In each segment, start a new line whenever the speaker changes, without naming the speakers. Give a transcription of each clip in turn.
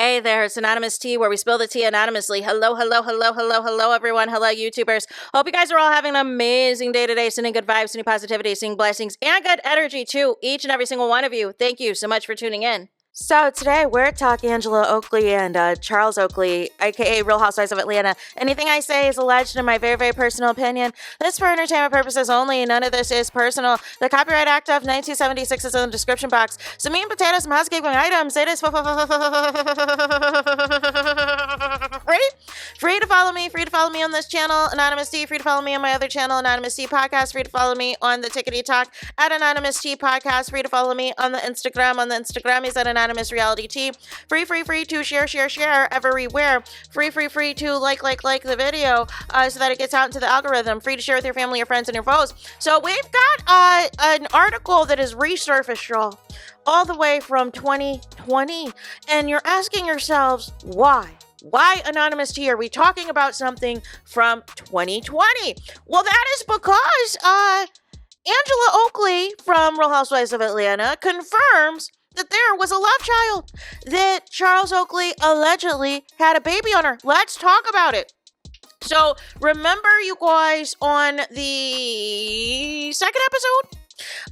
Hey there, it's Anonymous Tea, where we spill the tea anonymously. Hello, everyone. Hello, YouTubers. Hope you guys are all having an amazing day today, sending good vibes, sending positivity, sending blessings, and good energy to each and every single one of you. Thank you so much for tuning in. So today we're talking Angela Oakley and Charles Oakley, aka Real Housewives of Atlanta. Anything I say is alleged in my very, very personal opinion. This is for entertainment purposes only. None of this is personal. The Copyright Act of 1976 is in the description box. So meat and potatoes, some housekeeping items. It is free to follow me. Free to follow me on this channel, Anonymous Tea. Free to follow me on my other channel, Anonymous Tea Podcast. Free to follow me on the Tickety Talk at Anonymous Tea Podcast. Free to follow me on the Instagram. On the Instagram is at AnonymousRealityTV. Free to share everywhere. Free to like the video so that it gets out into the algorithm. Free to share with your family, your friends, and your foes. So we've got an article that is resurfaced, y'all, all the way from 2020. And you're asking yourselves, why? Why, Anonymous Tea, are we talking about something from 2020? Well, that is because Angela Oakley from Real Housewives of Atlanta confirms that there was a love child, that Charles Oakley allegedly had a baby on her. Let's talk about it. So remember, you guys, on the second episode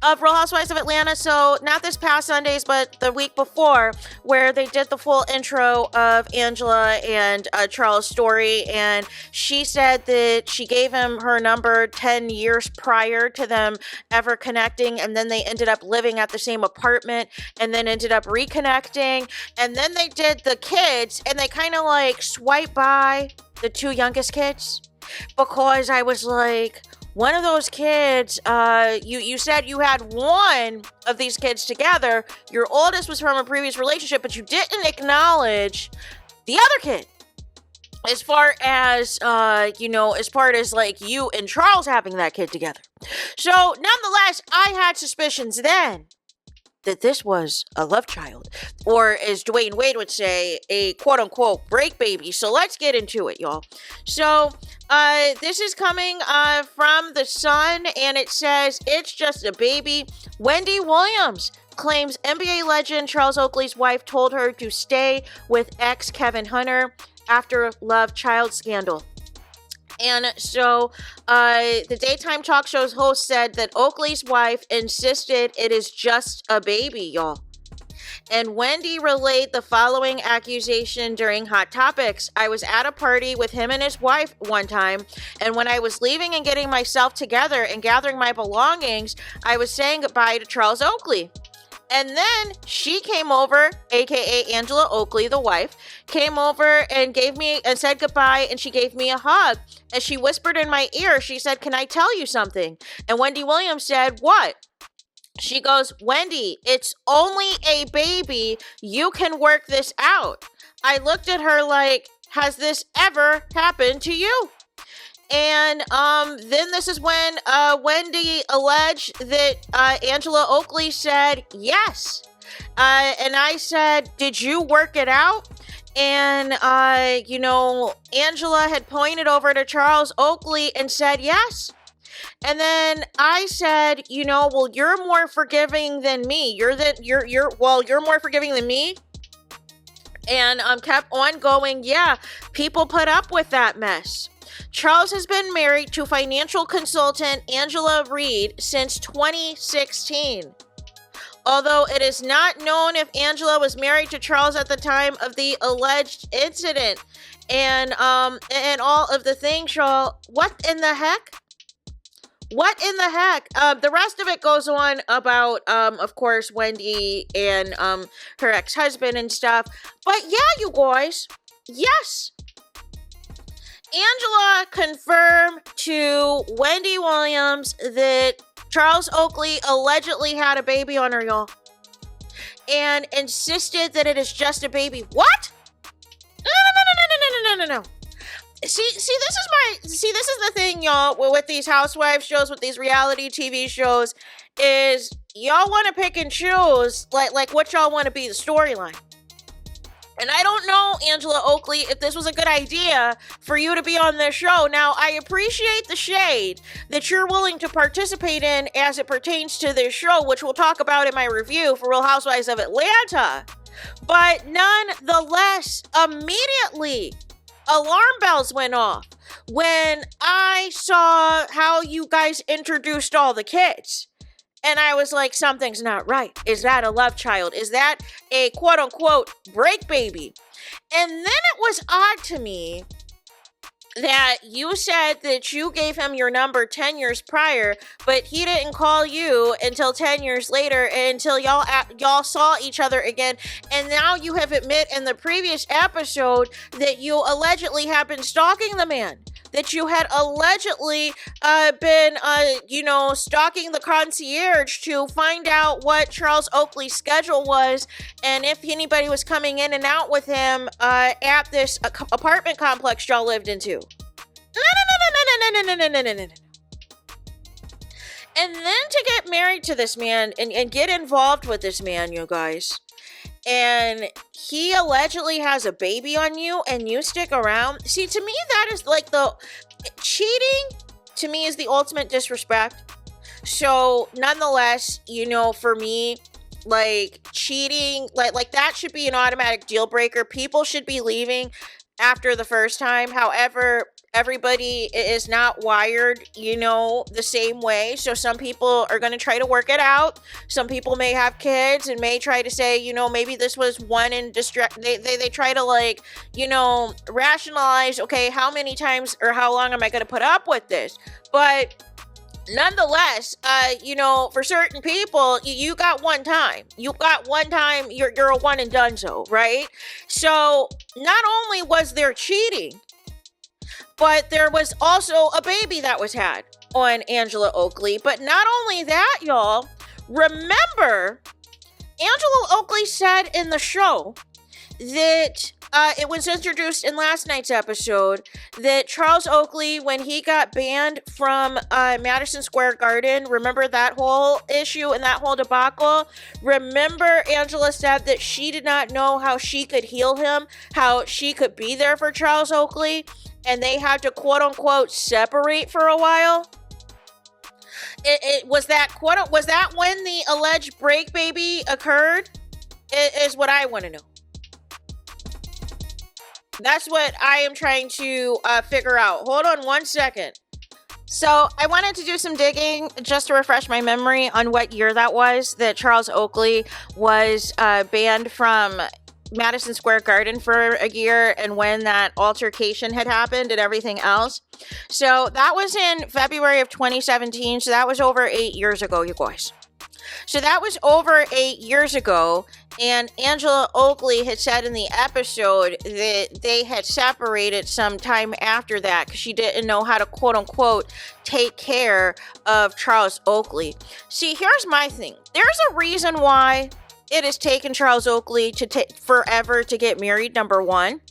of Real Housewives of Atlanta, so not this past Sundays, but the week before, where they did the full intro of Angela and Charles' story, and she said that she gave him her number 10 years prior to them ever connecting, and then they ended up living at the same apartment, and then ended up reconnecting, and then they did the kids, and they kind of like swiped by the two youngest kids, because I was like, one of those kids, you said you had one of these kids together. Your oldest was from a previous relationship, but you didn't acknowledge the other kid. As far as, like you and Charles having that kid together. So, nonetheless, I had suspicions then that this was a love child, or as Dwayne Wade would say, a quote-unquote break baby. So let's get into it, y'all. So this is coming from The Sun, and it says, it's just a baby. Wendy Williams claims NBA legend Charles Oakley's wife told her to stay with ex Kevin Hunter after love child scandal. And so the daytime talk show's host said that Oakley's wife insisted it is just a baby, y'all. And Wendy relayed the following accusation during Hot Topics. I was at a party with him and his wife one time, and when I was leaving and getting myself together and gathering my belongings, I was saying goodbye to Charles Oakley. And then she came over, aka Angela Oakley, the wife, came over and gave me and said goodbye, and she gave me a hug. And she whispered in my ear, she said, "Can I tell you something?" And Wendy Williams said, "What?" She goes, "Wendy, it's only a baby. You can work this out." I looked at her like, has this ever happened to you? And then this is when Wendy alleged that Angela Oakley said yes. And I said, "Did you work it out?" And, Angela had pointed over to Charles Oakley and said yes. And then I said, well, you're more forgiving than me. You're more forgiving than me. And kept on going, yeah, people put up with that mess. Charles has been married to financial consultant Angela Reed since 2016. Although it is not known if Angela was married to Charles at the time of the alleged incident. And all of the things, y'all. What in the heck? What in the heck? The rest of it goes on about, of course, Wendy and her ex-husband and stuff. But yeah, you guys. Yes. Angela confirmed to Wendy Williams that Charles Oakley allegedly had a baby on her, y'all. And insisted that it is just a baby. What? No. See, this is the thing, y'all, with these housewife shows, with these reality TV shows, is y'all want to pick and choose, like what y'all want to be the storyline. And I don't know, Angela Oakley, if this was a good idea for you to be on this show. Now, I appreciate the shade that you're willing to participate in as it pertains to this show, which we'll talk about in my review for Real Housewives of Atlanta. But nonetheless, immediately alarm bells went off when I saw how you guys introduced all the kids. And I was like, something's not right. Is that a love child? Is that a quote unquote break baby? And then it was odd to me that you said that you gave him your number 10 years prior, but he didn't call you until 10 years later, until y'all saw each other again. And now you have admit in the previous episode that you allegedly have been stalking the man. That you had allegedly been, stalking the concierge to find out what Charles Oakley's schedule was and if anybody was coming in and out with him at this apartment complex y'all lived into. No. And then to get married to this man and get involved with this man, you guys, and he allegedly has a baby on you and you stick around. See, to me, that is like the cheating to me is the ultimate disrespect. So nonetheless, for me, like cheating, like that should be an automatic deal breaker. People should be leaving after the first time. However, everybody is not wired, the same way. So some people are going to try to work it out. Some people may have kids and may try to say, maybe this was one in distract. They try to rationalize, okay, how many times or how long am I going to put up with this? But nonetheless, for certain people, you got one time. You're a one and done so, right? So not only was there cheating, but there was also a baby that was had on Angela Oakley. But not only that, y'all, remember, Angela Oakley said in the show that it was introduced in last night's episode that Charles Oakley, when he got banned from Madison Square Garden, remember that whole issue and that whole debacle? Remember, Angela said that she did not know how she could heal him, how she could be there for Charles Oakley, and they had to quote unquote separate for a while. It was that when the alleged break baby occurred? Is what I want to know. That's what I am trying to figure out. Hold on one second. So I wanted to do some digging just to refresh my memory on what year that was that Charles Oakley was banned from Madison Square Garden for a year and when that altercation had happened and everything else. So that was in February of 2017. So that was over 8 years ago, you guys. So that was over 8 years ago, and Angela Oakley had said in the episode that they had separated some time after that because she didn't know how to quote-unquote take care of Charles Oakley. See, here's my thing. There's a reason why it has taken Charles Oakley to take forever to get married, number one.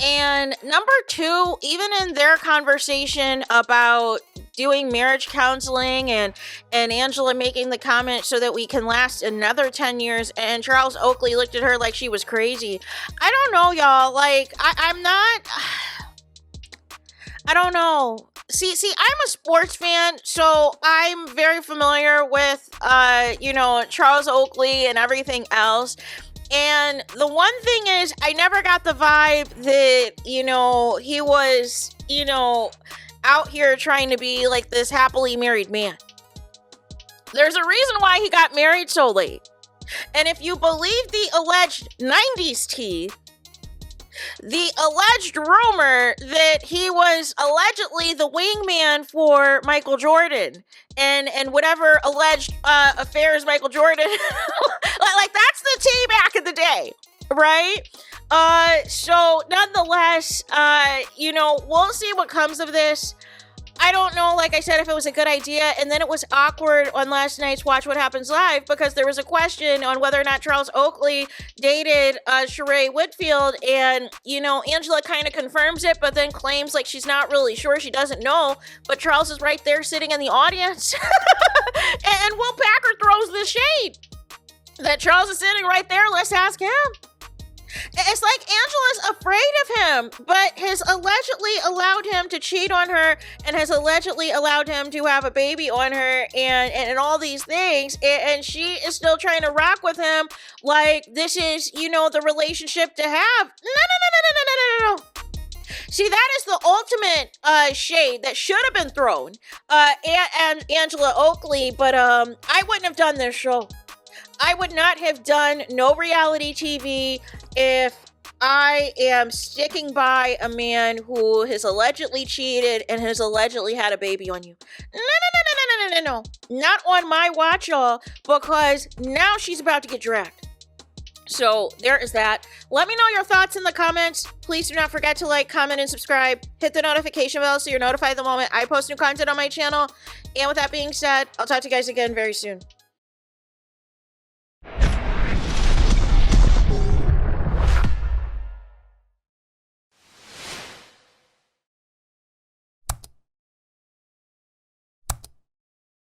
And number two, even in their conversation about doing marriage counseling and Angela making the comment so that we can last another 10 years and Charles Oakley looked at her like she was crazy. I don't know, y'all. Like, I don't know. See, I'm a sports fan, so I'm very familiar with, Charles Oakley and everything else. And the one thing is, I never got the vibe that, he was, out here trying to be like this happily married man. There's a reason why he got married so late. And if you believe the alleged 90s tea, the alleged rumor that he was allegedly the wingman for Michael Jordan and whatever alleged affairs Michael Jordan, like that's the tea back in the day, right? So nonetheless, we'll see what comes of this. I don't know, like I said, if it was a good idea. And then it was awkward on last night's Watch What Happens Live because there was a question on whether or not Charles Oakley dated Sheree Whitfield. And, Angela kind of confirms it, but then claims like she's not really sure. She doesn't know. But Charles is right there sitting in the audience. And Will Packer throws the shade that Charles is sitting right there. Let's ask him. It's like Angela's afraid of him, but has allegedly allowed him to cheat on her and has allegedly allowed him to have a baby on her and all these things. And she is still trying to rock with him like this is, the relationship to have. No. See, that is the ultimate shade that should have been thrown and Angela Oakley, but I wouldn't have done this show. I would not have done no reality TV if I am sticking by a man who has allegedly cheated and has allegedly had a baby on you. No. Not on my watch, y'all, because now she's about to get dragged. So there is that. Let me know your thoughts in the comments. Please do not forget to like, comment, and subscribe. Hit the notification bell so you're notified the moment I post new content on my channel. And with that being said, I'll talk to you guys again very soon.